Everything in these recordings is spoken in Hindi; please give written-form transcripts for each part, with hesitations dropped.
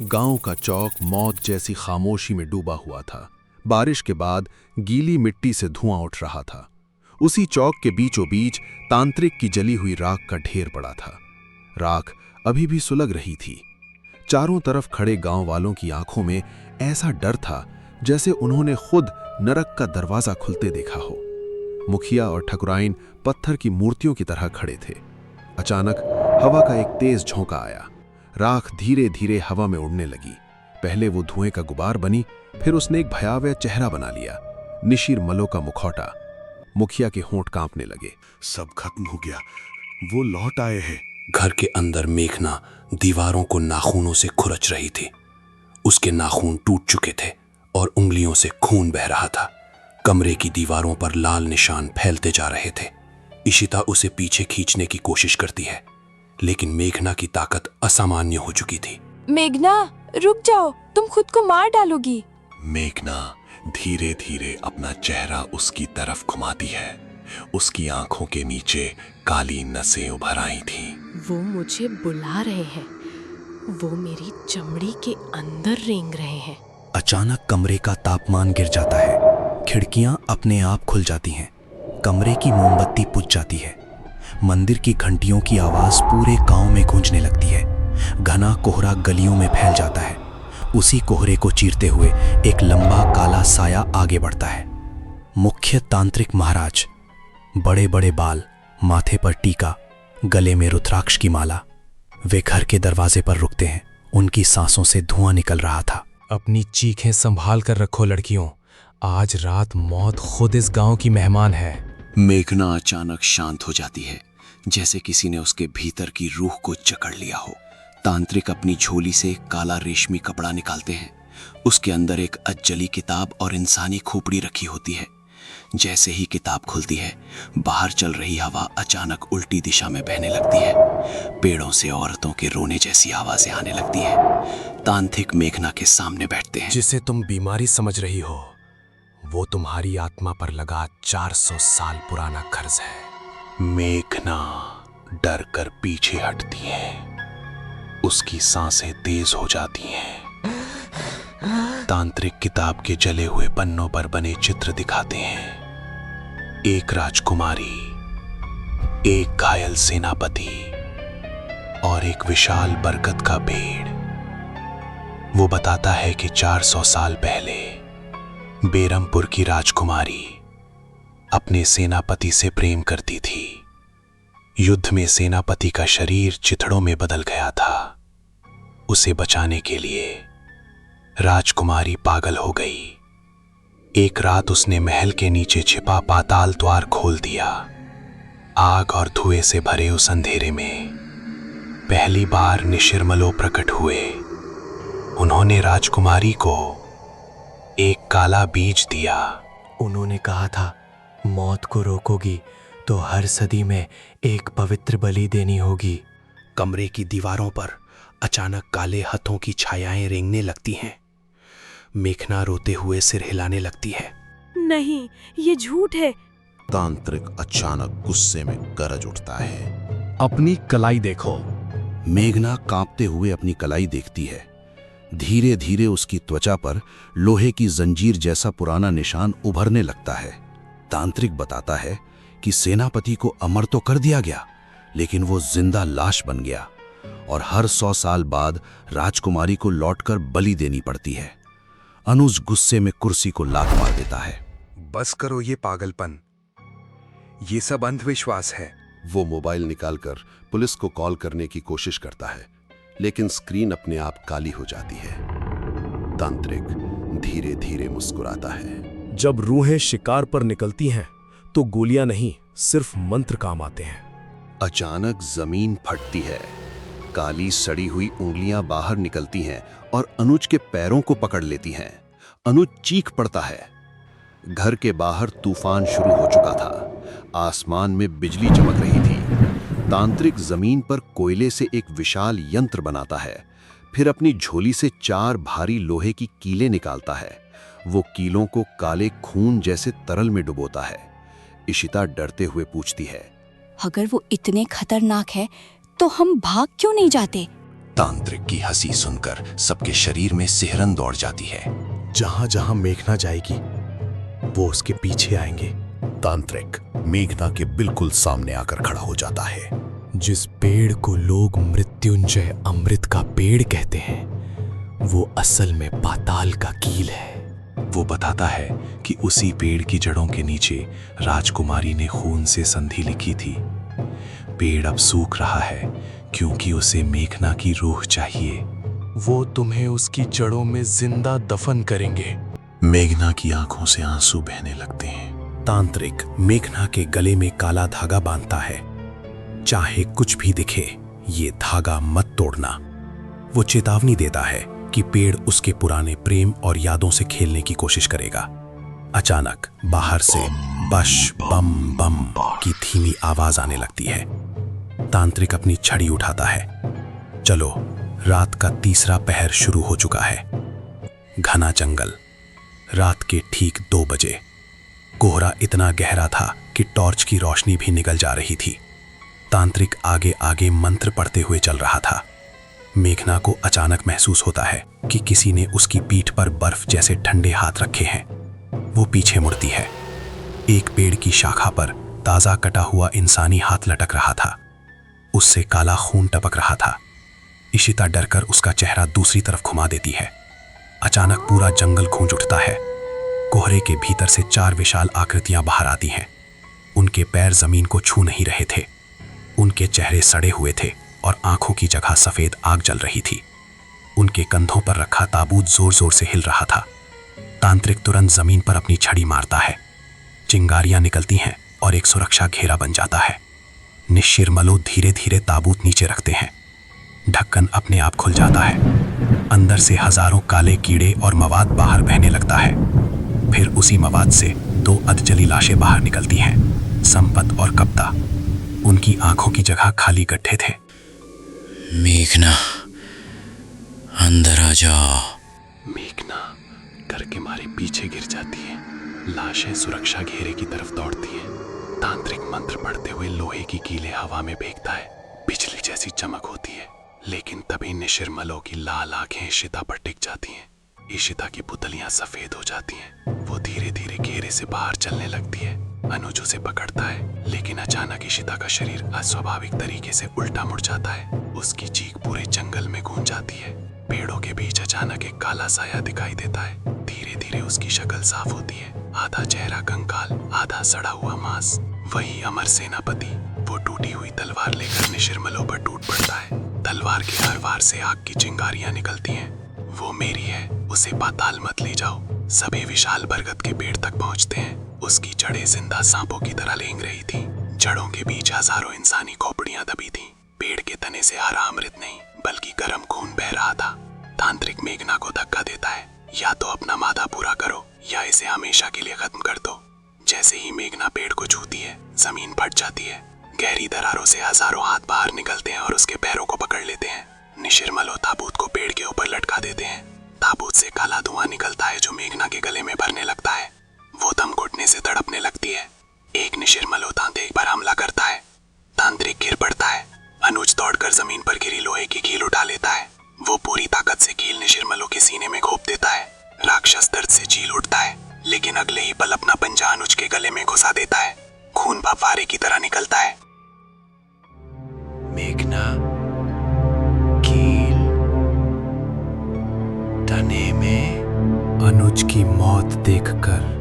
गांव का चौक मौत जैसी खामोशी में डूबा हुआ था। बारिश के बाद गीली मिट्टी से धुआं उठ रहा था। उसी चौक के बीचों बीच तांत्रिक की जली हुई राख का ढेर पड़ा था। राख अभी भी सुलग रही थी। चारों तरफ खड़े गांव वालों की आंखों में ऐसा डर था जैसे उन्होंने खुद नरक का दरवाजा खुलते देखा हो। मुखिया और ठकुराइन पत्थर की मूर्तियों की तरह खड़े थे। अचानक हवा का एक तेज झोंका आया। राख धीरे धीरे हवा में उड़ने लगी। पहले वो धुएं का गुबार बनी, फिर उसने एक भयावह चेहरा बना लिया, निशिर मलो का मुखौटा। मुखिया के होंठ कांपने लगे। सब खत्म हो गया, वो लौट आए हैं। घर के अंदर मेघना दीवारों को नाखूनों से खुरच रही थी। उसके नाखून टूट चुके थे और उंगलियों से खून बह रहा था। कमरे की दीवारों पर लाल निशान फैलते जा रहे थे। इशिता उसे पीछे खींचने की कोशिश करती है, लेकिन मेघना की ताकत असामान्य हो चुकी थी। मेघना, रुक जाओ, तुम खुद को मार डालोगी। मेघना धीरे धीरे अपना चेहरा उसकी तरफ घुमाती है। उसकी आंखों के नीचे काली नसें उभर आई थीं। वो मुझे बुला रहे हैं, वो मेरी चमड़ी के अंदर रेंग रहे हैं। अचानक कमरे का तापमान गिर जाता है। खिड़कियां अपने आप खुल जाती हैं। कमरे की मोमबत्ती बुझ जाती है। मंदिर की घंटियों की आवाज पूरे गांव में गूंजने लगती है। घना कोहरा गलियों में फैल जाता है। उसी कोहरे को चीरते हुए एक लंबा काला साया आगे बढ़ता है। मुख्य तांत्रिक महाराज, बड़े बड़े बाल, माथे पर टीका, गले में रुद्राक्ष की माला। वे घर के दरवाजे पर रुकते हैं। उनकी सांसों से धुआं निकल रहा था। अपनी चीखें संभाल कर रखो लड़कियों, आज रात मौत खुद इस गांव की मेहमान है। मेघना अचानक शांत हो जाती है, जैसे किसी ने उसके भीतर की रूह को जकड़ लिया हो। तांत्रिक अपनी झोली से एक काला रेशमी कपड़ा निकालते हैं। उसके अंदर एक अजली किताब और इंसानी खोपड़ी रखी होती है। जैसे ही किताब खुलती है, बाहर चल रही हवा अचानक उल्टी दिशा में बहने लगती है। पेड़ों से औरतों के रोने जैसी आवाजें आने लगती हैं। तांत्रिक मेघना के सामने बैठते हैं। जिसे तुम बीमारी समझ रही हो, वो तुम्हारी आत्मा पर लगा 400 साल पुराना कर्ज है। मेघना डर कर पीछे हटती है। उसकी सांसें तेज हो जाती हैं। तांत्रिक किताब के जले हुए पन्नों पर बने चित्र दिखाते हैं। एक राजकुमारी, एक घायल सेनापति और एक विशाल बरगद का पेड़। वो बताता है कि 400 साल पहले बेरमपुर की राजकुमारी अपने सेनापति से प्रेम करती थी। युद्ध में सेनापति का शरीर चिथड़ों में बदल गया था। उसे बचाने के लिए राजकुमारी पागल हो गई। एक रात उसने महल के नीचे छिपा पाताल द्वार खोल दिया। आग और धुएं से भरे उस अंधेरे में पहली बार निशिरमलो प्रकट हुए। उन्होंने राजकुमारी को एक काला बीज दिया। उन्होंने कहा था, मौत को रोकोगी तो हर सदी में एक पवित्र बलि देनी होगी। कमरे की दीवारों पर अचानक काले हाथों की छायाएं रेंगने लगती हैं। मेघना रोते हुए सिर हिलाने लगती है। नहीं, ये झूठ है। तांत्रिक अचानक गुस्से में गरज उठता है। अपनी कलाई देखो। मेघना कांपते हुए अपनी कलाई देखती है। धीरे धीरे उसकी त्वचा पर लोहे की जंजीर जैसा पुराना निशान उभरने लगता है। तांत्रिक बताता है कि सेनापति को अमर तो कर दिया गया, लेकिन वो जिंदा लाश बन गया और हर 100 साल बाद राजकुमारी को लौटकर बलि देनी पड़ती है। अनुज गुस्से में कुर्सी को लात मार देता है। बस करो ये पागलपन, ये सब अंधविश्वास है। वो मोबाइल निकालकर पुलिस को कॉल करने की कोशिश करता है, लेकिन स्क्रीन अपने आप काली हो जाती है। तांत्रिक धीरे धीरे मुस्कुराता है। जब रूहें शिकार पर निकलती हैं तो गोलियां नहीं, सिर्फ मंत्र काम आते हैं। अचानक जमीन फटती है। काली सड़ी हुई उंगलियां बाहर निकलती हैं और अनुज के पैरों को पकड़ लेती हैं। अनुज चीख पड़ता है। घर के बाहर तूफान शुरू हो चुका था। आसमान में बिजली चमक रही थी। तांत्रिक जमीन पर कोयले से एक विशाल यंत्र बनाता है। फिर अपनी झोली से 4 भारी लोहे की कीलें निकालता है। वो कीलों को काले खून जैसे तरल में डुबोता है। इशिता डरते हुए पूछती है, अगर वो इतने खतरनाक है तो हम भाग क्यों नहीं जाते? तांत्रिक की हंसी सुनकर सबके शरीर में सिहरन दौड़ जाती है। जहां जहां मेघना जाएगी वो उसके पीछे आएंगे। तांत्रिक मेघना के बिल्कुल सामने आकर खड़ा हो जाता है। जिस पेड़ को लोग मृत्युंजय अमृत का पेड़ कहते हैं, वो असल में पाताल का कील है। वो बताता है कि उसी पेड़ की जड़ों के नीचे राजकुमारी ने खून से संधि लिखी थी। पेड़ अब सूख रहा है क्योंकि उसे मेघना की रूह चाहिए। वो तुम्हें उसकी जड़ों में जिंदा दफन करेंगे। मेघना की आंखों से आंसू बहने लगते हैं। तांत्रिक मेघना के गले में काला धागा बांधता है। चाहे कुछ भी दिखे, ये धागा मत तोड़ना। वो चेतावनी देता है कि पेड़ उसके पुराने प्रेम और यादों से खेलने की कोशिश करेगा। अचानक बाहर से बश बम बम की धीमी आवाज आने लगती है। तांत्रिक अपनी छड़ी उठाता है। चलो, रात का तीसरा पहर शुरू हो चुका है। घना जंगल। रात के ठीक 2 बजे। कोहरा इतना गहरा था कि टॉर्च की रोशनी भी निकल जा रही थी। तांत्रिक आगे आगे मंत्र पढ़ते हुए चल रहा था। मेघना को अचानक महसूस होता है कि किसी ने उसकी पीठ पर बर्फ जैसे ठंडे हाथ रखे हैं। वो पीछे मुड़ती है। एक पेड़ की शाखा पर ताजा कटा हुआ इंसानी हाथ लटक रहा था। उससे काला खून टपक रहा था। इशिता डरकर उसका चेहरा दूसरी तरफ घुमा देती है। अचानक पूरा जंगल गूंज उठता है। कोहरे के भीतर से 4 विशाल आकृतियां बाहर आती हैं। उनके पैर जमीन को छू नहीं रहे थे। उनके चेहरे सड़े हुए थे और आंखों की जगह सफेद आग जल रही थी। उनके कंधों पर रखा ताबूत जोर जोर से हिल रहा था। तांत्रिक तुरंत जमीन पर अपनी छड़ी मारता है। चिंगारियां निकलती हैं और एक सुरक्षा घेरा बन जाता है। निशिरमलो धीरे धीरे ताबूत नीचे रखते हैं। ढक्कन अपने आप खुल जाता है। अंदर से हजारों काले कीड़े और मवाद बाहर बहने लगता है। फिर उसी मवाद से 2 अधजली लाशें बाहर निकलती हैं, संपत और कप्ता। उनकी आंखों की जगह खाली गड्ढे थे। मेघना, अंदर आ जाओ। मेघना घर के मारे पीछे गिर जाती है। लाशें सुरक्षा घेरे की तरफ दौड़ती हैं। तांत्रिक मंत्र पढ़ते हुए लोहे की कीलें हवा में फेंकता है। बिजली जैसी चमक होती है, लेकिन तभी निशिरमलो की लाल आंखें इशिता पर टिक जाती हैं। इशिता की पुतलियां सफेद हो जाती हैं। वो धीरे धीरे घेरे से बाहर चलने लगती है। अनुज उसे पकड़ता है, लेकिन अचानक इशिता का शरीर अस्वाभाविक तरीके से उल्टा मुड़ जाता है। उसकी चीख पूरे जंगल में गूंज जाती है। पेड़ों के बीच अचानक एक काला साया दिखाई देता है। धीरे धीरे उसकी शक्ल साफ होती है। आधा चेहरा कंकाल, आधा सड़ा हुआ मांस। वही अमर सेनापति। वो टूटी हुई तलवार लेकर निशिरमलो पर टूट पड़ता है। तलवार के हर वार से आग की चिंगारियां निकलती हैं। वो मेरी है, उसे पाताल मत ले जाओ। सभी विशाल बरगद के पेड़ तक पहुंचते हैं। उसकी जड़ें जिंदा सांपों की तरह लेंग रही थी। जड़ों के बीच हजारों इंसानी खोपड़ियां दबी थीं। पेड़ के तने से हरा अमृत नहीं, बल्कि गर्म खून बह रहा था। तांत्रिक मेघना को धक्का देता है। या तो अपना मादा पूरा करो या इसे हमेशा के लिए खत्म कर दो। जैसे ही मेघना पेड़ को छूती है, जमीन फट जाती है। गहरी दरारों से हजारों हाथ बाहर निकलते हैं और उसके पैरों को पकड़ लेते हैं। निशिरमलो ताबूत को पेड़ के ऊपर लटका देते हैं। ताबूत से काला धुआं निकलता है जो मेघना के गले में भरने लगता है। वो दम घुटने से तड़पने लगती है। एक निशिरमलो तांत्रिक पर हमला करता है। तांत्रिक गिर पड़ता है। अनुज दौड़कर जमीन पर गिरी लोहे की कील उठा लेता है। वो पूरी ताकत से कील निशिरमलो के सीने में घोंप देता है। राक्षस दर्द से चील उठता है, लेकिन अगले ही पल अपना पंजा अनुज के गले में घुसा देता है। खून फव्वारे की तरह निकलता है। मेघना, कील तने में। अनुज की मौत देखकर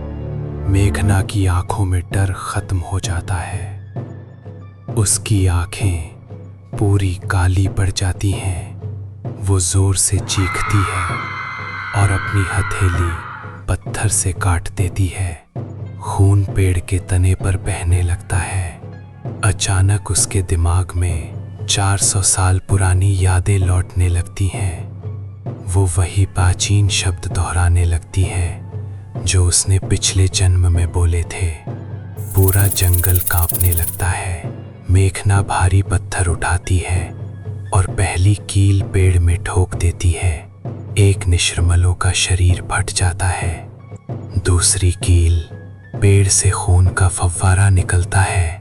मेघना की आंखों में डर खत्म हो जाता है। उसकी आंखें पूरी काली पड़ जाती हैं। वो जोर से चीखती है और अपनी हथेली पत्थर से काट देती है। खून पेड़ के तने पर बहने लगता है। अचानक उसके दिमाग में 400 साल पुरानी यादें लौटने लगती हैं। वो वही प्राचीन शब्द दोहराने लगती है जो उसने पिछले जन्म में बोले थे। पूरा जंगल कांपने लगता है। मेघना भारी पत्थर उठाती है और पहली कील पेड़ में ठोक देती है। एक निशिरमलो का शरीर फट जाता है। दूसरी कील, पेड़ से खून का फव्वारा निकलता है।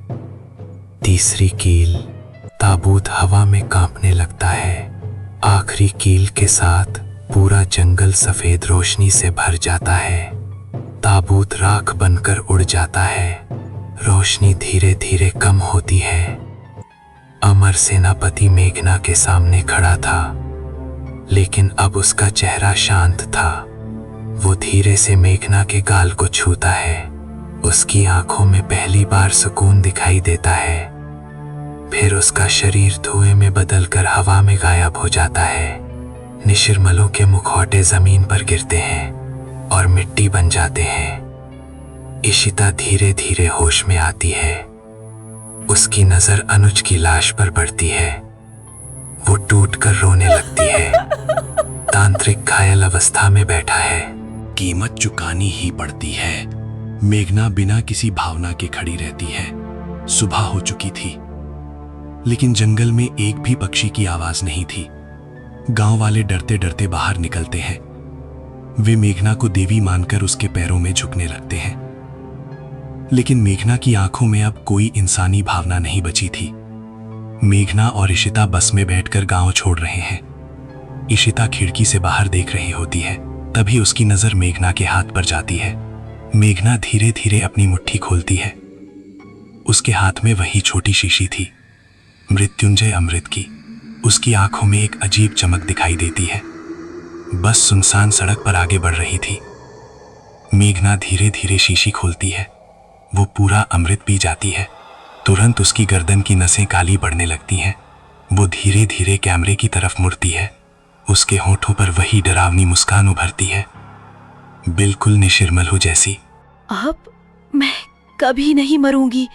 तीसरी कील, ताबूत हवा में कांपने लगता है। आखिरी कील के साथ पूरा जंगल सफेद रोशनी से भर जाता है। ताबूत राख बनकर उड़ जाता है। रोशनी धीरे धीरे कम होती है। अमर सेनापति मेघना के सामने खड़ा था, लेकिन अब उसका चेहरा शांत था। वो धीरे से मेघना के गाल को छूता है। उसकी आंखों में पहली बार सुकून दिखाई देता है। फिर उसका शरीर धुएं में बदलकर हवा में गायब हो जाता है। निशिरमलों के मुखौटे जमीन पर गिरते हैं और मिट्टी बन जाते हैं। इशिता धीरे धीरे होश में आती है। उसकी नजर अनुज की लाश पर पड़ती है। वो टूटकर रोने लगती है। तांत्रिक घायल अवस्था में बैठा है। कीमत चुकानी ही पड़ती है। मेघना बिना किसी भावना के खड़ी रहती है। सुबह हो चुकी थी, लेकिन जंगल में एक भी पक्षी की आवाज नहीं थी। गांव वाले डरते डरते बाहर निकलते हैं। वे मेघना को देवी मानकर उसके पैरों में झुकने लगते हैं। लेकिन मेघना की आंखों में अब कोई इंसानी भावना नहीं बची थी। मेघना और इशिता बस में बैठकर गांव छोड़ रहे हैं। इशिता खिड़की से बाहर देख रही होती है। तभी उसकी नजर मेघना के हाथ पर जाती है। मेघना धीरे धीरे अपनी मुट्ठी खोलती है। उसके हाथ में वही छोटी शीशी थी, मृत्युंजय अमृत की। उसकी आंखों में एक अजीब चमक दिखाई देती है। बस सुनसान सड़क पर आगे बढ़ रही थी। मेघना धीरे धीरे शीशी खोलती है। वो पूरा अमृत पी जाती है। तुरंत उसकी गर्दन की नसें काली पड़ने लगती हैं। वो धीरे धीरे कैमरे की तरफ मुड़ती है। उसके होठों पर वही डरावनी मुस्कान उभरती है, बिल्कुल निशिरमलू जैसी। अब मैं कभी नहीं मरूंगी।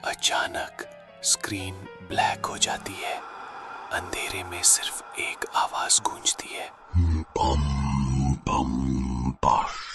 अचानक स्क्रीन ब्लैक हो जाती है। अंधेरे में सिर्फ एक आवाज गूंजती है, बम बम बश।